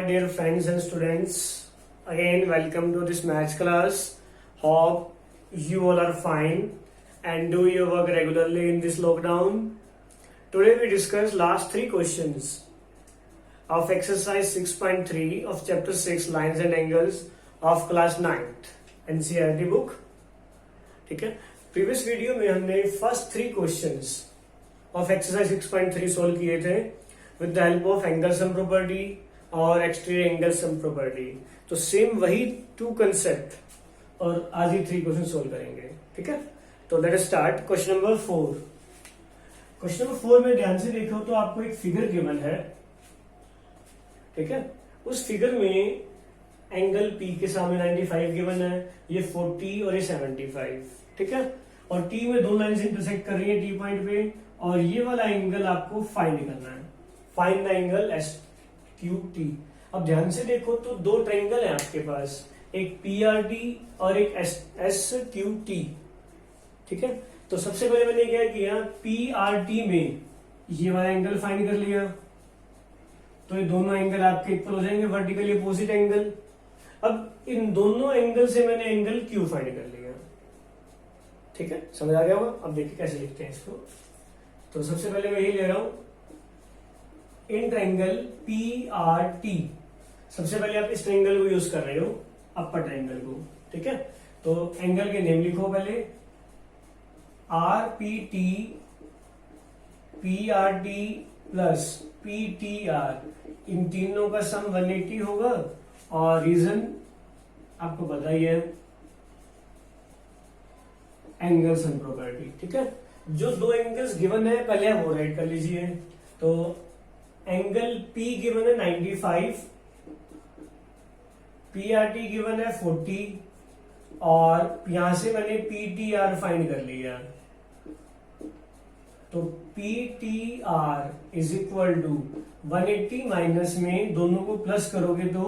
dear friends and students. Again, welcome to this maths class. Hope you all are fine and do your work regularly in this lockdown. Today we discuss last three questions of exercise 6.3 of chapter 6 lines and angles of class 9th NCERT book. ठीक है, previous video में हमने first three questions of exercise 6.3 solve किए थे with the help of angle sum property और exterior angle sum property. तो same वही to concept और आज ही थ्री क्वेश्चन सोल्व करेंगे. ठीक है, तो let us start. Question number 4. Question number 4 में ध्यान से देखो तो आपको एक फिगर गिवन है. ठीक है, उस फिगर में एंगल P के सामने 95 गिवन है, ये 40 और ये 75. ठीक है, और T में दो लाइन्स इंटरसेक्ट कर रही है T पॉइंट पे, और ये वाला एंगल आपको फाइंड करना है. Find the angle SQT. अब ध्यान से देखो तो दो ट्रायंगल है आपके पास, एक PRT और एक SQT. ठीक है, तो सबसे पहले मैंने क्या किया, PRT में ये वाला एंगल फाइंड कर लिया, तो ये दोनों एंगल आपके इक्वल हो जाएंगे, वर्टिकली अपोजिट एंगल. अब इन दोनों एंगल से मैंने एंगल Q फाइंड कर लिया. ठीक है, समझ आ गया होगा. अब देखिए कैसे लिखते हैं इसको. तो सबसे पहले मैं यही ले रहा हूं, इन ट्रायंगल PRT. सबसे पहले आप इस ट्रायंगल को यूज कर रहे हो, अपर ट्रायंगल को. ठीक है, तो एंगल के नेम लिखो पहले, RPT PRT प्लस PTR. इन तीनों का सम 180 होगा और रीजन आपको पता ही है, एंगल सम प्रॉपर्टी. ठीक है, जो दो एंगल्स गिवन है पहले आप वो राइट कर लीजिए. तो एंगल P गिवन है 95, PRT गिवन है 40 और यहां से मैंने PTR फाइंड कर लिया. तो PTR is equal to 180 minus में दोनों को प्लस करोगे तो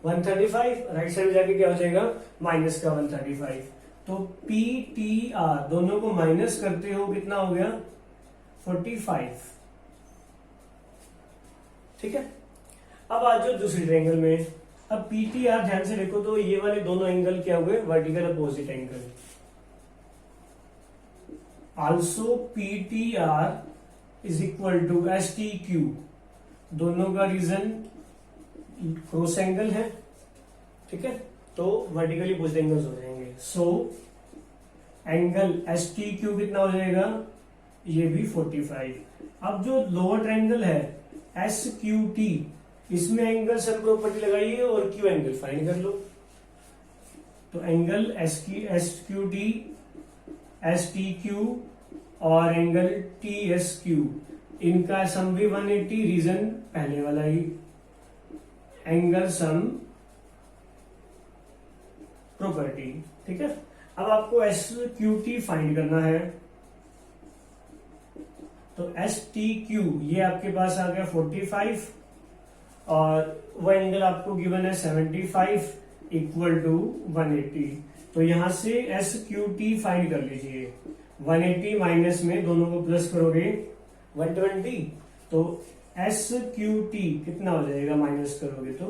135, राइट साइड में जाके क्या हो जाएगा, माइनस का 135. तो PTR दोनों को माइनस करते हो कितना हो गया, 45. ठीक है, अब आ जाओ दूसरी ट्रायंगल में. अब PTR ध्यान से देखो तो ये वाले दोनों एंगल क्या हुए, vertical opposite angle. Also PTR is equal to STQ. दोनों का रीजन क्रॉस एंगल है. ठीक है, तो वर्टिकली अपोजिट एंगल्स हो जाएंगे. सो एंगल STQ कितना हो जाएगा, ये भी 45. अब जो लोअर ट्रायंगल है SQT, इसमें एंगल सम प्रॉपर्टी लगाइए और Q एंगल फाइंड कर लो. तो एंगल SQT STQ और एंगल TSQ, इनका सम भी 180, रीजन पहले वाला ही, एंगल सम प्रॉपर्टी. ठीक है, अब आपको SQT फाइंड करना है. तो STQ ये आपके पास आ गया 45 और वो एंगल आपको गिवन है 75 इक्वल टू 180. तो यहां से SQT फाइंड कर लीजिए. 180 माइनस में दोनों को प्लस करोगे 120, तो SQT कितना हो जाएगा, माइनस करोगे तो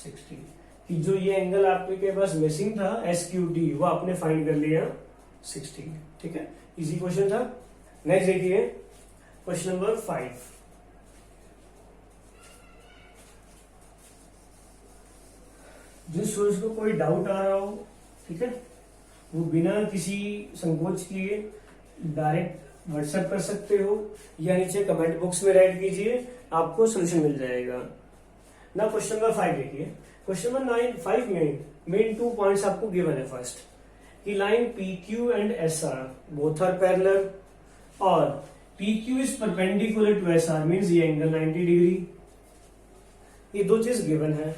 60. कि जो ये एंगल आपके पास मिसिंग था SQT, वो आपने फाइंड कर लिया 60. ठीक है, इजी क्वेश्चन था. नेक्स्ट देखिए क्वेश्चन नंबर 5. जिस स्टूडेंट्स को कोई डाउट आ रहा हो, ठीक है, वो बिना किसी संकोच किए डायरेक्ट व्हाट्सएप कर सकते हो या नीचे कमेंट बॉक्स में राइट कीजिए, आपको सोल्यूशन मिल जाएगा ना. क्वेश्चन नंबर 5 देखिए. क्वेश्चन नंबर 5 में मेन 2 पॉइंट्स आपको गिवन है. फर्स्ट कि line PQ and SR both are parallel और PQ is perpendicular to SR, means ये एंगल 90 डिग्री. ये दो चीज गिवन है,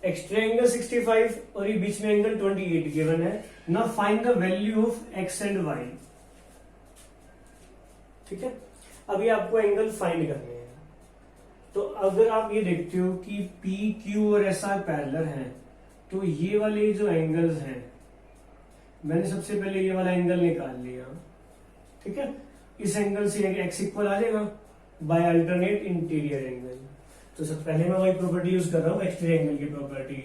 एक्स्ट्रा एंगल 65 और ये बीच में एंगल 28 गिवन है. Now find the value of x and y. ठीक है, अभी आपको एंगल फाइंड करने हैं. तो अगर आप ये देखते हो कि PQ और SR पैरेलल हैं, तो ये वाले जो एंगल्स हैं, मैंने सबसे पहले ये वाला एंगल निकाल लिया. ठीक है, इस एंगल से x इक्वल आ जाएगा बाय अल्टरनेट इंटीरियर एंगल. तो सबसे पहले मैं वही प्रॉपर्टी यूज कर रहा हूँ, एक्स ट्रायंगल की property.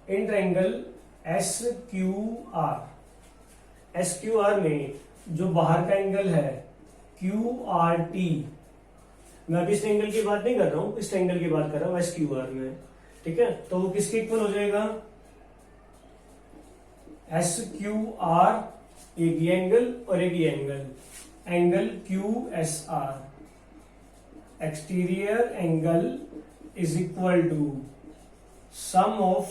In triangle S Q R में जो बाहर का एंगल है क्यू आर टी, मैं अभी इस एंगल की बात नहीं कर रहा हूं, इस एंगल की बात कर रहा हूं एस क्यू आर में, ठीक है। तो वो किसके इक्वल हो जाएगा, एस क्यू आर, एक ये एंगल और एक ये angle Q S R, exterior angle is equal to sum of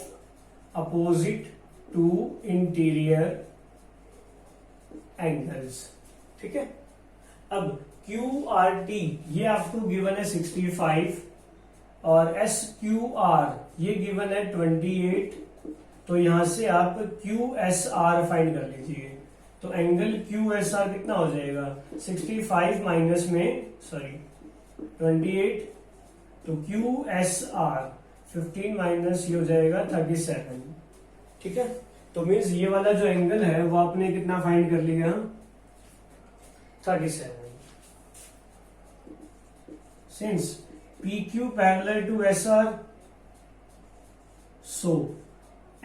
opposite to interior angles, ठीक है। अब क्यू आर टी ये आपको गिवन है 65 और एस क्यू आर ये गिवन है 28, तो यहां से आप क्यू एस आर फाइंड कर लीजिए। तो एंगल क्यू एस आर कितना हो जाएगा, 65 माइनस में 28, तो क्यू एस आर 15 माइनस ये हो जाएगा 37, ठीक है। तो मीन्स ये वाला जो एंगल है वो आपने कितना फाइंड कर लिया, 37। Since PQ parallel to SR, so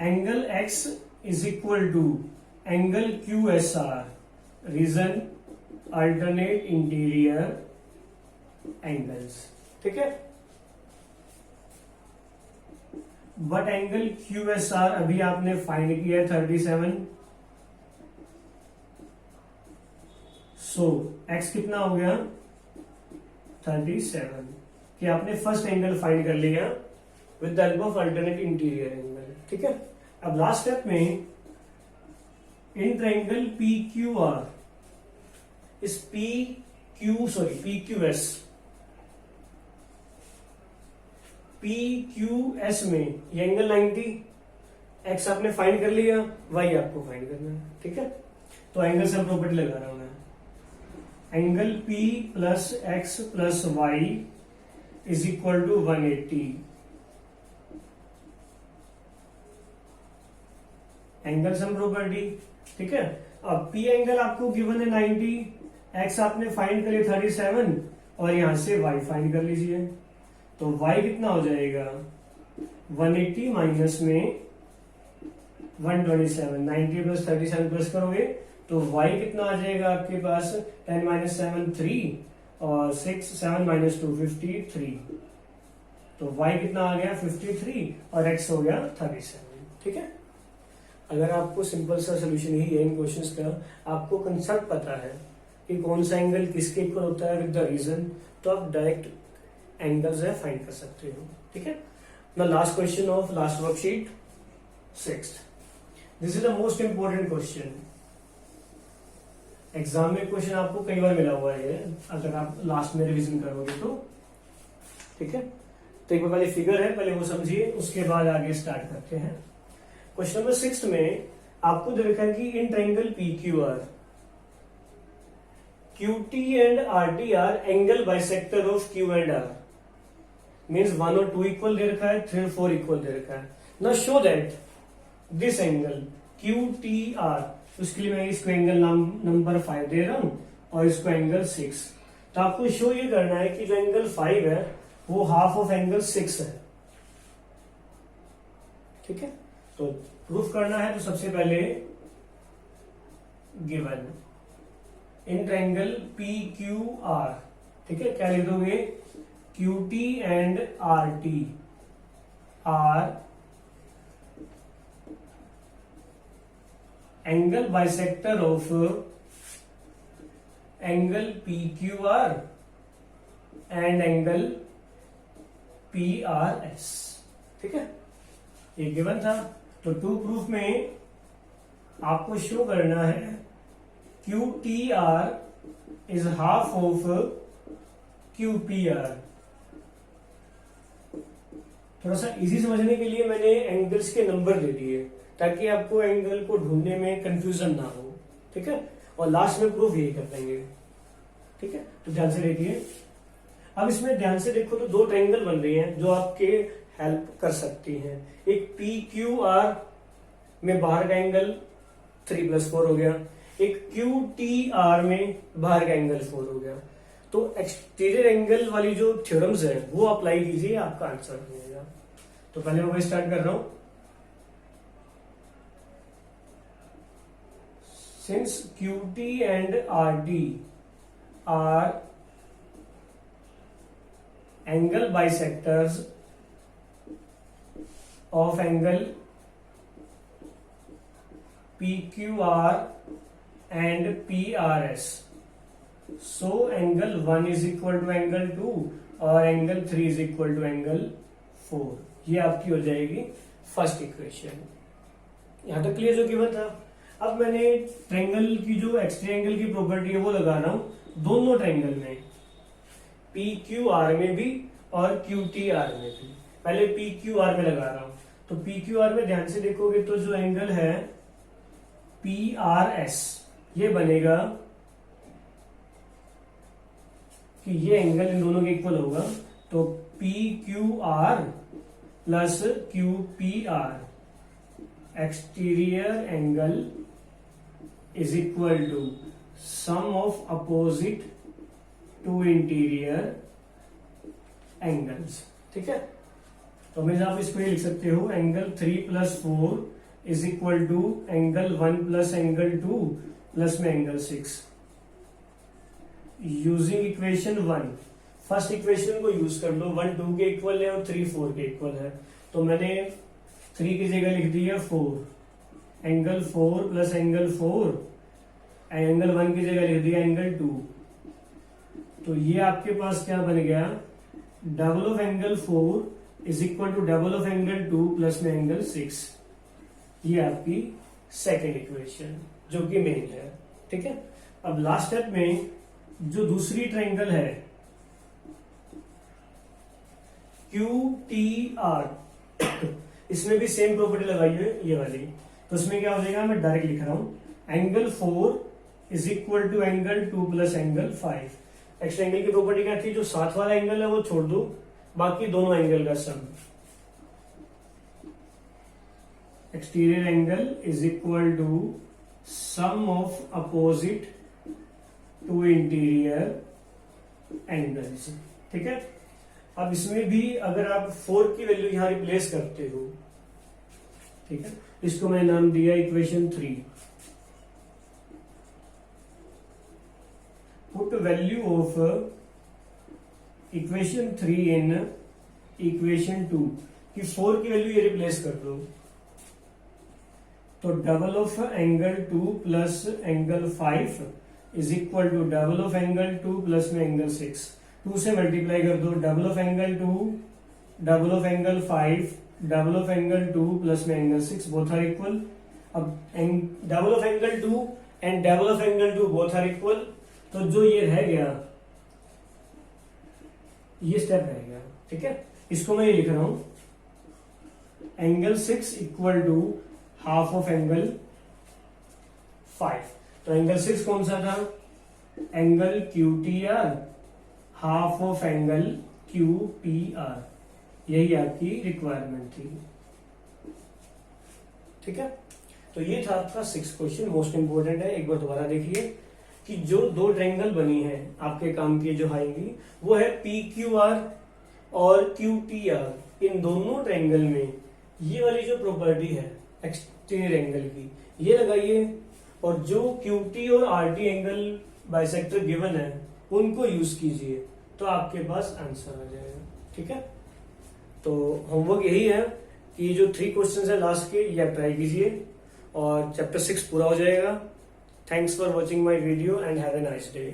angle X is equal to angle QSR, reason alternate interior angles, ठीक है। बट एंगल QSR अभी आपने फाइंड किया है 37, सो X कितना हो गया 37, कि आपने फर्स्ट एंगल फाइंड कर लिया with the help of alternate interior angle, ठीक है। अब लास्ट स्टेप में इन ट्रायंगल PQR इस PQS में ये एंगल 90, एक्स आपने फाइंड कर लिया, वाई आपको फाइंड करना है, ठीक है। तो एंगल से प्रॉपर्टी लगा रहा हूं मैं, angle P plus x plus y is equal to 180, angle sum property, ठीक है। अब P एंगल आपको गिवन है 90, एक्स आपने फाइंड कर लिया 37 और यहां से वाई फाइंड कर लीजिए। तो y कितना हो जाएगा 180 माइनस में 127, 90 प्लस 37 प्लस करोगे तो y कितना आ जाएगा आपके पास 10 माइनस 7 3 और 6 7 माइनस 2 53, तो y कितना आ गया 53 और x हो गया 37, ठीक है। अगर आपको सिंपल सा सोल्यूशन ही है इन क्वेश्चंस का, आपको कंसेप्ट पता है कि कौन सा एंगल किसके इक्वल होता है विद द रीजन, तो आप डायरेक्ट एंगल्स है फाइंड कर सकते हो, ठीक है। Now last question of last worksheet 6th, this is the most important question. Exam में क्वेश्चन आपको कई बार मिला हुआ है अगर आप लास्ट में रिवीजन करोगे तो, ठीक है। तो एक बार पहले फिगर है, पहले वो समझिए, उसके बाद आगे स्टार्ट करते हैं। क्वेश्चन नंबर 6 में आपको दे रखा है कि in triangle PQR QT and RT are angle bisector of Q and R, means 1 और 2 इक्वल दे रखा है, 3 और 4 इक्वल दे रखा है। Now show that this angle QTR, उसके लिए मैं इसको एंगल नंबर 5 दे रहा हूं और इसको एंगल 6। तो आपको शो ये करना है कि जो एंगल 5 है वो हाफ ऑफ एंगल 6 है, ठीक है। तो प्रूफ करना है तो सबसे पहले गिवन इन ट्रायंगल PQR, ठीक है, क्या लिख दोगे QT and RT R angle bisector of angle PQR and angle PRS, ठीक है, ये गिवन था। तो टू प्रूफ में आपको शो करना है QTR is half of QPR। थोड़ा सा इजी समझने के लिए मैंने एंगल्स के नंबर दे दिए ताकि आपको एंगल को ढूंढने में कंफ्यूजन ना हो, ठीक है। और लास्ट में प्रूफ यही कर पाएंगे, ठीक है। तो ध्यान से देखिए, अब इसमें ध्यान से देखो तो दो ट्रायंगल बन रही हैं जो आपके हेल्प कर सकती हैं। एक PQR में बाहर का एंगल 3 + 4 हो गया, एक QTR में बाहर का एंगल 4 हो गया। तो एक्सटीरियर एंगल वाली जो थ्योरम्स है वो अप्लाई कीजिए, आपका आंसर मिलेगा। तो पहले मैं स्टार्ट कर रहा हूं। Since QT and RT R angle bisectors of angle PQR and PRS, so angle 1 is equal to angle 2 और angle 3 is equal to angle 4। ये आपकी हो जाएगी फर्स्ट इक्वेशन। यहां तक क्लियर जो गिवन था। अब मैंने ट्रायंगल की जो एक्सट्रीम एंगल की प्रॉपर्टी है वो लगा रहा हूं दोनों ट्रायंगल में, PQR में भी और QTR में भी। पहले PQR में लगा रहा हूं, तो PQR में ध्यान से देखोगे तो जो एंगल है PRS ये बनेगा कि ये एंगल इन दोनों के इक्वल होगा, तो PQR plus QPR exterior angle is equal to sum of opposite to interior angles. ठीक है, तो हमेशा आप इसको ये लिख सकते हो, angle 3 + 4 is equal to angle 1 + angle 2 plus में angle 6। Using equation 1, first equation को यूज कर लो। 1 2 के इक्वल है और 3 4 के इक्वल है, तो मैंने 3 की जगह लिख दिया 4, एंगल 4 प्लस एंगल 4, एंगल 1 की जगह लिख दिया एंगल 2। तो ये आपके पास क्या बन गया, double of angle 4 is equal to double of angle 2 plus में एंगल 6। ये आपकी सेकेंड इक्वेशन जो कि मेन है। ठीक है, अब लास्ट स्टेप में जो दूसरी ट्रायंगल है QTR, इसमें भी सेम प्रॉपर्टी लगाई है ये वाली। तो इसमें क्या हो जाएगा, मैं डायरेक्ट लिख रहा हूं, angle 4 is equal to angle 2 plus angle 5। Extra angle की प्रॉपर्टी क्या थी, जो साथ वाला एंगल है वो छोड़ दो, बाकी दोनों एंगल का sum. Exterior angle is equal to sum of opposite to interior angles. ठीक है, अब इसमें भी अगर आप 4 की वैल्यू यहां रिप्लेस करते हो, ठीक है, इसको मैंने नाम दिया equation 3। Put value of equation 3 in equation 2 कि 4 की वैल्यू ये रिप्लेस कर दो, तो double of angle 2 plus angle 5 is equal to double of angle 2 plus में एंगल 6। 2 से मल्टीप्लाई कर दो, double of angle 2, double of angle 5, double of angle 2 plus में एंगल 6, बोथ आर इक्वल। अब double of angle 2 and double of angle 2 both are equal, तो जो ये रह गया ये स्टेप रह गया। ठीक है, इसको मैं ये लिख रहा हूं, angle 6 equal to half of angle 5। तो एंगल 6 कौन सा था, angle QTR, half of angle QPR। यही आपकी रिक्वायरमेंट थी। ठीक है, तो ये था आपका 6 क्वेश्चन, मोस्ट इंपोर्टेंट है। एक बार दोबारा देखिए कि जो दो ट्रायंगल बनी है आपके काम की जो आएंगी वो है PQR और QTR। इन दोनों ट्रायंगल में ये वाली जो प्रॉपर्टी है एक्सटीरियर एंगल की ये लगाइए, और जो QT और RT एंगल बाइसेक्टर गिवन है उनको यूज कीजिए, तो आपके पास आंसर आ जाएगा। ठीक है, तो होमवर्क यही है कि जो 3 क्वेश्चंस है लास्ट के ये आप ट्राई कीजिए और चैप्टर 6 पूरा हो जाएगा। Thanks for watching my video and have a nice day.